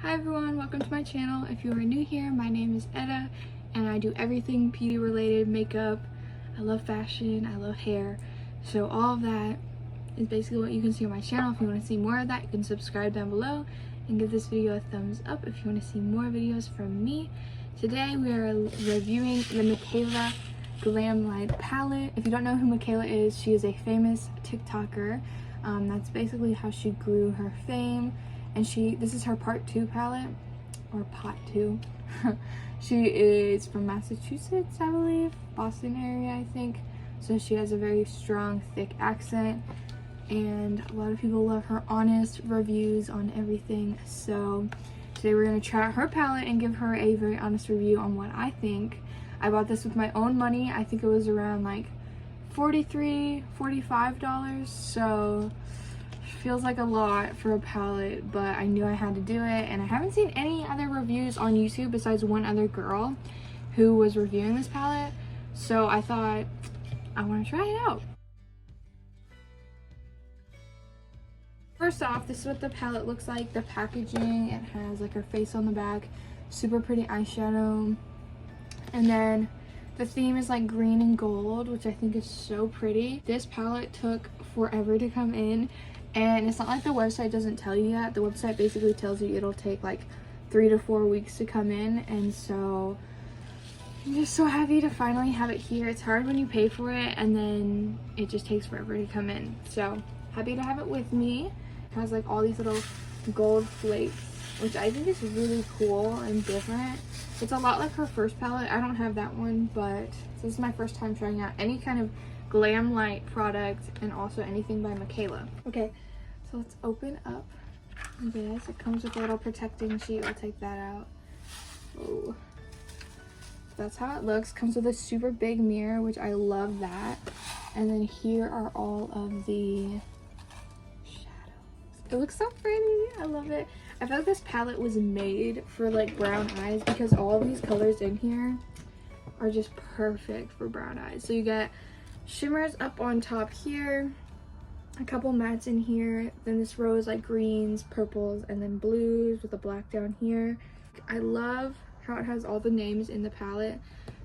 Hi everyone, welcome to my channel. If you are new here, my name is Etta and I do everything beauty related, makeup. I love fashion, I love hair. So all of that is basically what you can see on my channel. If you want to see more of that, you can subscribe down below and give this video a thumbs up if you want to see more videos from me. Today we are reviewing the Makayla Glamlite palette. If you don't know who Makayla is, she is a famous TikToker. That's basically how she grew her fame. And this is her part 2 palette, or pot 2. She is from Massachusetts, I believe, Boston area, I think. So she has a very strong, thick accent, and a lot of people love her honest reviews on everything. So today we're gonna try out her palette and give her a very honest review on what I think. I bought this with my own money. I think it was around like $43, $45, so feels like a lot for a palette, but I knew I had to do it. And I haven't seen any other reviews on YouTube besides one other girl who was reviewing this palette, so I thought I want to try it out. First off, this is what the palette looks like. The packaging, it has like her face on the back, super pretty eyeshadow, and then the theme is like green and gold, which I think is so pretty. This palette took forever to come in, and it's not like the website doesn't tell you that. The website basically tells you it'll take like 3 to 4 weeks to come in, and so I'm just so happy to finally have it here. It's hard when you pay for it and then it just takes forever to come in. So happy to have it with me. It has like all these little gold flakes, which I think is really cool and different. It's a lot like her first palette. I don't have that one, but this is my first time trying out any kind of Glamlite product, and also anything by Makayla. Okay, so let's open up this. It comes with a little protecting sheet. We'll take that out. Oh, that's how it looks. Comes with a super big mirror, which I love that. And then here are all of the shadows. It looks so pretty. I love it. I feel like this palette was made for like brown eyes, because all of these colors in here are just perfect for brown eyes. So you get shimmers up on top here, a couple mattes in here, then this row is like greens, purples, and then blues with the black down here. I love how it has all the names in the palette.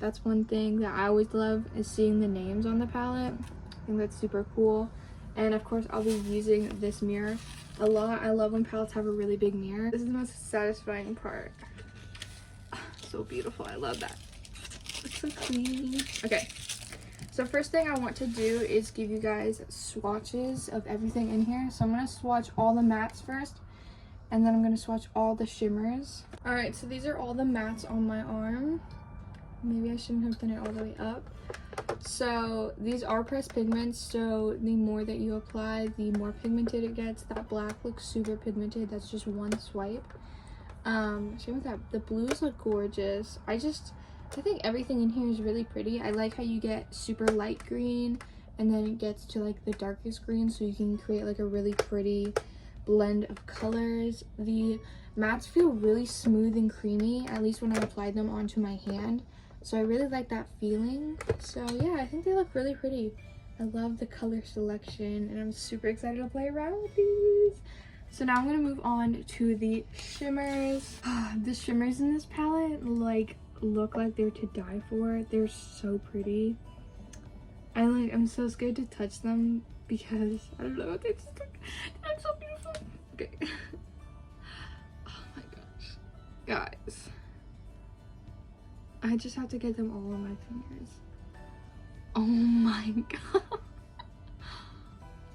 That's one thing that I always love, is seeing the names on the palette. I think that's super cool. And of course I'll be using this mirror a lot. I love when palettes have a really big mirror. This is the most satisfying part. So beautiful. I love that. It's so clean. Okay, so first thing I want to do is give you guys swatches of everything in here. So I'm going to swatch all the mattes first, and then I'm going to swatch all the shimmers. Alright, so these are all the mattes on my arm. Maybe I shouldn't have done it all the way up. So these are pressed pigments, so the more that you apply, the more pigmented it gets. That black looks super pigmented. That's just one swipe. Same with that. The blues look gorgeous. I think everything in here is really pretty. I like how you get super light green and then it gets to like the darkest green, so you can create like a really pretty blend of colors. The mattes feel really smooth and creamy, at least when I applied them onto my hand. So I really like that feeling. So yeah, I think they look really pretty. I love the color selection and I'm super excited to play around with these. So now I'm going to move on to the shimmers. The shimmers in this palette look like they're to die for. They're so pretty. I'm so scared to touch them because I don't know, they're so beautiful. Okay. Oh my gosh, guys, I just have to get them all on my fingers. Oh my god.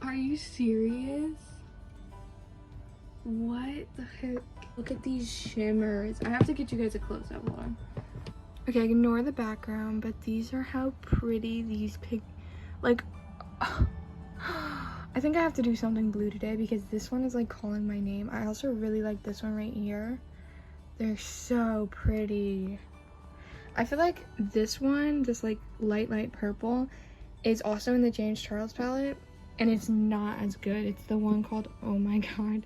Are you serious? What the heck? Look at these shimmers. I have to get you guys a close-up. Hold on. Okay, ignore the background, but these are how pretty these I think I have to do something blue today because this one is like calling my name. I also really like this one right here. They're so pretty. I feel like this one, this like light purple, is also in the James Charles palette, and it's not as good. It's the one called, oh my god.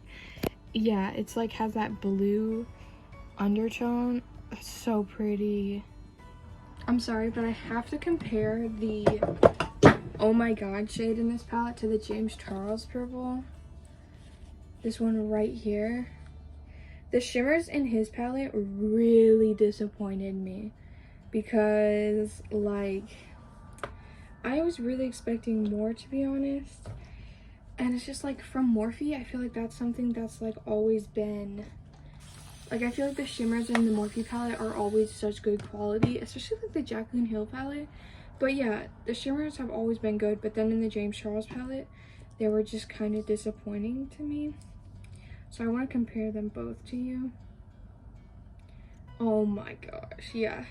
Yeah, it's like has that blue undertone. It's so pretty. I'm sorry, but I have to compare the oh my god shade in this palette to the James Charles purple. This one right here. The shimmers in his palette really disappointed me because, like, I was really expecting more, to be honest. And it's just like from Morphe, I feel like that's something that's like always been, like, I feel like the shimmers in the Morphe palette are always such good quality, especially like the Jaclyn Hill palette. But yeah, the shimmers have always been good, but then in the James Charles palette, they were just kind of disappointing to me. So I want to compare them both to you. Oh my gosh, yeah.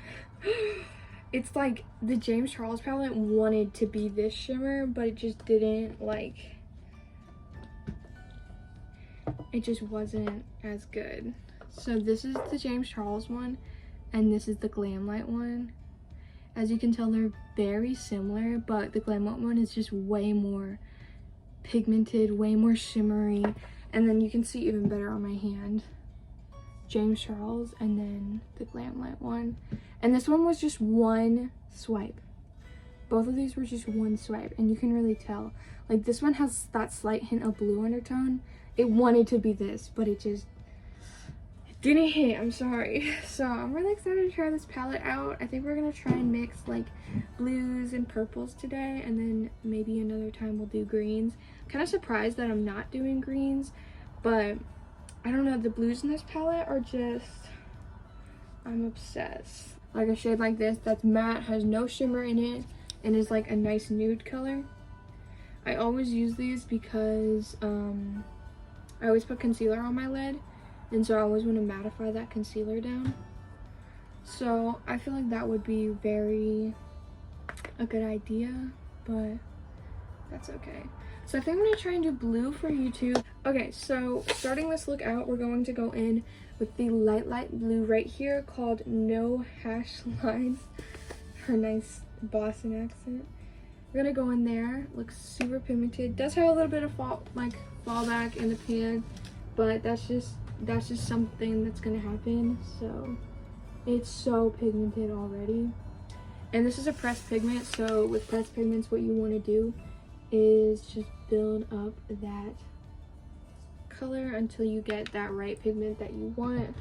It's like the James Charles palette wanted to be this shimmer, but it just didn't, like, it just wasn't as good. So this is the James Charles one, and this is the Glamlite one. As you can tell, they're very similar, but the Glamlite one is just way more pigmented, way more shimmery, and then you can see even better on my hand. James Charles, and then the Glamlite one. And this one was just one swipe. Both of these were just one swipe, and you can really tell. Like, this one has that slight hint of blue undertone. It wanted to be this, but it just didn't hit. I'm sorry. So I'm really excited to try this palette out. I think we're gonna try and mix like blues and purples today, and then maybe another time we'll do greens. Kind of surprised that I'm not doing greens, but I don't know, the blues in this palette are just, I'm obsessed. Like a shade like this that's matte, has no shimmer in it, and is like a nice nude color. I always use these because I always put concealer on my lid, and so I always want to mattify that concealer down. So I feel like that would be a good idea, but that's okay. So I think I'm gonna try and do blue for you too. Okay, so starting this look out, we're going to go in with the light blue right here called No Hash Lines. Her nice Boston accent. We're gonna go in there, looks super pigmented. Does have a little bit of fallback in the pan, but that's just something that's gonna happen. So it's so pigmented already. And this is a pressed pigment, so with pressed pigments, what you want to do is just build up that color until you get that right pigment that you want.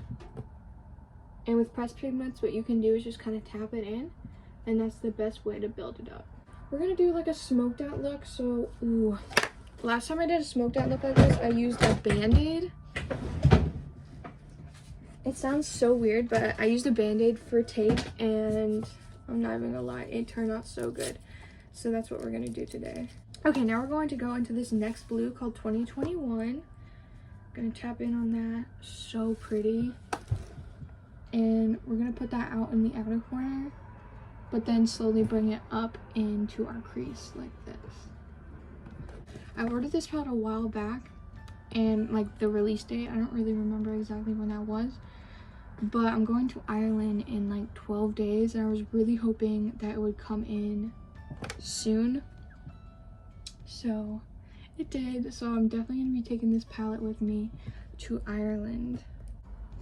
And with pressed pigments, what you can do is just kind of tap it in, and that's the best way to build it up. We're gonna do like a smoked out look. So last time I did a smoked out look like this, I used a band-aid. It sounds so weird, but I used a band-aid for tape, and I'm not even gonna lie, it turned out so good. So that's what we're gonna do today. Okay, now we're going to go into this next blue called 2021. Gonna tap in on that. So pretty. And we're gonna put that out in the outer corner, but then slowly bring it up into our crease like this. I ordered this palette a while back, and like the release date, I don't really remember exactly when that was, but I'm going to Ireland in like 12 days, and I was really hoping that it would come in soon. So it did. So I'm definitely gonna be taking this palette with me to Ireland.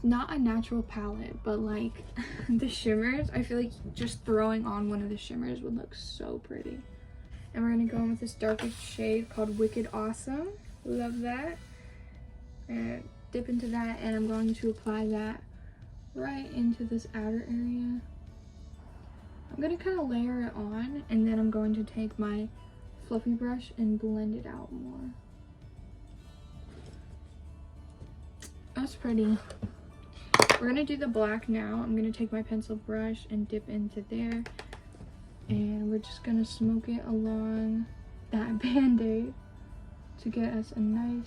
Not a natural palette, but like the shimmers, I feel like just throwing on one of the shimmers would look so pretty. And we're gonna go in with this darkest shade called Wicked Awesome. Love that. And dip into that, and I'm going to apply that right into this outer area. I'm gonna kind of layer it on, and then I'm going to take my fluffy brush and blend it out more. That's pretty. We're gonna do the black now. I'm gonna take my pencil brush and dip into there, and we're just gonna smoke it along that band-aid to get us a nice.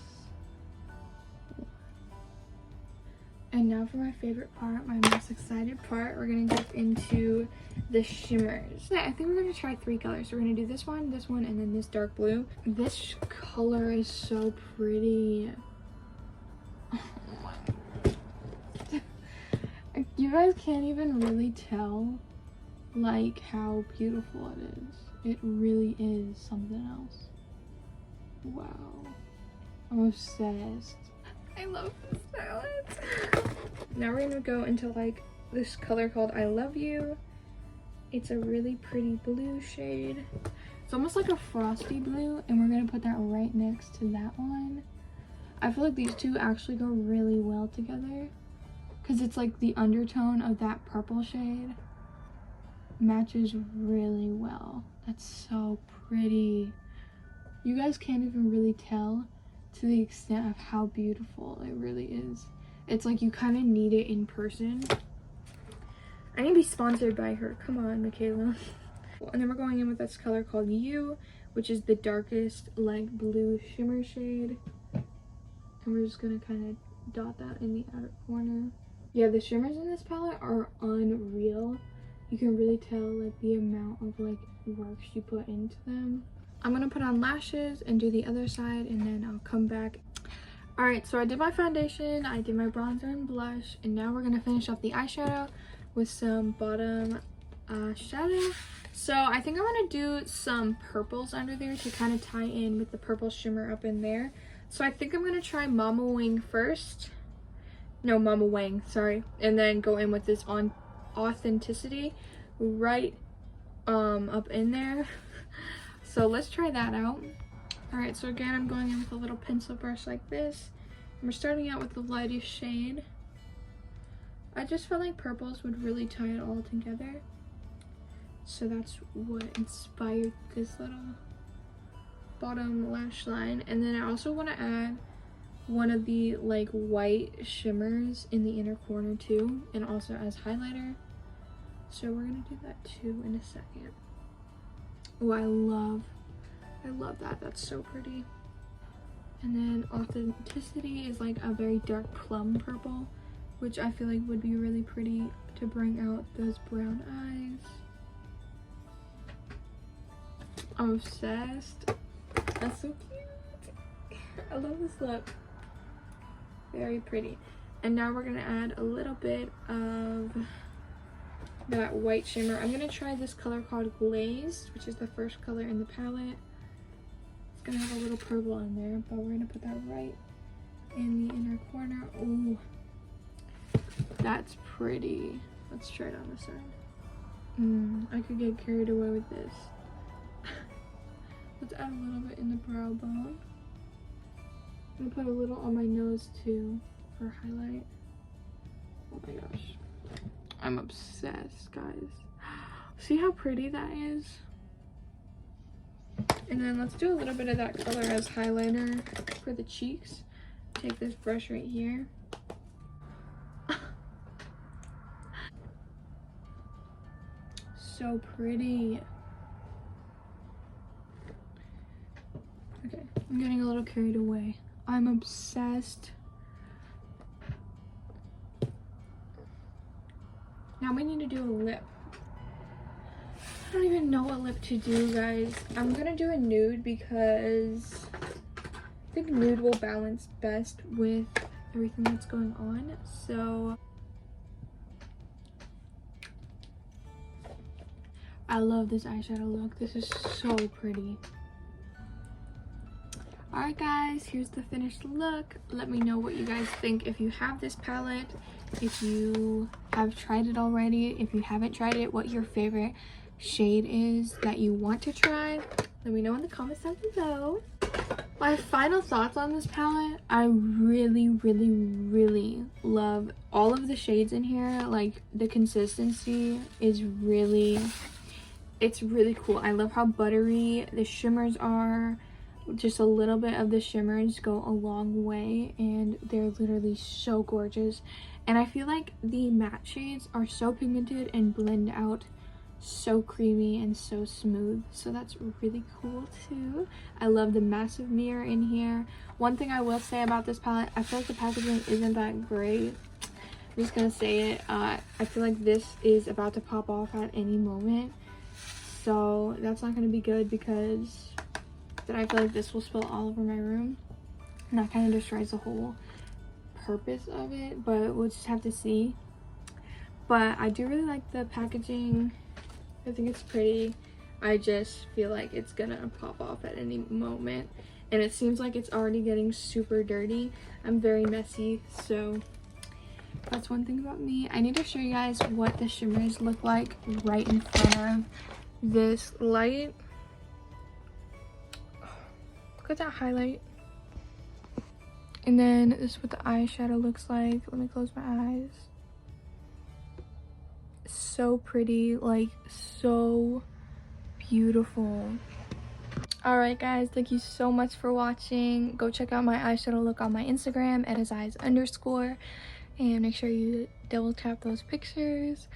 And now for my favorite part, my most excited part, we're gonna dip into the shimmers. I think we're gonna try 3 colors. So we're gonna do this one, and then this dark blue. This color is so pretty. Oh my God. You guys can't even really tell like how beautiful it is. It really is something else. Wow. I'm obsessed. I love this palette. Now we're gonna go into like this color called I Love You. It's a really pretty blue shade. It's almost like a frosty blue, and we're gonna put that right next to that one. I feel like these two actually go really well together. because it's like the undertone of that purple shade matches really well. That's so pretty. You guys can't even really tell to the extent of how beautiful it really is. It's like you kind of need it in person. I need to be sponsored by her. Come on, Makayla. And then we're going in with this color called You, which is the darkest like blue shimmer shade. And we're just gonna kind of dot that in the outer corner. Yeah, the shimmers in this palette are unreal. You can really tell like the amount of like work you put into them. I'm gonna put on lashes and do the other side, and then I'll come back. All right, so I did my foundation, I did my bronzer and blush, and now we're gonna finish off the eyeshadow with some bottom shadow. So I think I'm gonna do some purples under there to kind of tie in with the purple shimmer up in there. So I think I'm gonna try Mama Wing first. No, Mama Wang, sorry. And then go in with this on Authenticity right up in there. So let's try that out. All right, so again, I'm going in with a little pencil brush like this. And we're starting out with the lightest shade. I just felt like purples would really tie it all together. So that's what inspired this little bottom lash line. And then I also want to add one of the like white shimmers in the inner corner too, and also as highlighter. So we're gonna do that too in a second. Oh, I love that. That's so pretty. And then Authenticity is like a very dark plum purple, which I feel like would be really pretty to bring out those brown eyes. I'm obsessed. That's so cute. I love this look. Very pretty. And now we're gonna add a little bit of that white shimmer. I'm gonna try this color called Glaze, which is the first color in the palette. It's gonna have a little purple in there, but we're gonna put that right in the inner corner. Ooh, that's pretty. Let's try it on the side. I could get carried away with this. Let's add a little bit in the brow bone. I'm gonna put a little on my nose too for highlight. Oh my gosh, I'm obsessed, guys. See how pretty that is? And then let's do a little bit of that color as highlighter for the cheeks. Take this brush right here. So pretty. Okay, I'm getting a little carried away. I'm obsessed. Now we need to do a lip. I don't even know what lip to do, guys. I'm gonna do a nude because I think nude will balance best with everything that's going on. So I love this eyeshadow look. This is so pretty. Alright guys, here's the finished look. Let me know what you guys think if you have this palette, if you have tried it already, if you haven't tried it, what your favorite shade is that you want to try. Let me know in the comments down below. My final thoughts on this palette, I really love all of the shades in here. Like, the consistency is really, it's really cool. I love how buttery the shimmers are. Just a little bit of the shimmers go a long way, and they're literally so gorgeous. And I feel like the matte shades are so pigmented and blend out so creamy and so smooth, so that's really cool too. I love the massive mirror in here. One thing I will say about this palette, I feel like the packaging isn't that great. I'm just gonna say it. I feel like this is about to pop off at any moment, so that's not gonna be good, because then I feel like this will spill all over my room, and that kind of destroys the whole purpose of it, but we'll just have to see. But I do really like the packaging. I think it's pretty. I just feel like it's gonna pop off at any moment, and it seems like it's already getting super dirty. I'm very messy, so that's one thing about me. I need to show you guys what the shimmers look like right in front of this light. Look at that highlight. And then this is what the eyeshadow looks like. Let me close my eyes. So pretty, like so beautiful. All right guys, thank you so much for watching. Go check out my eyeshadow look on my Instagram at @iseyes_, and make sure you double tap those pictures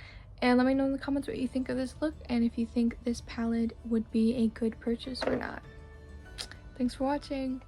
and let me know in the comments what you think of this look and if you think this palette would be a good purchase or not. Thanks for watching.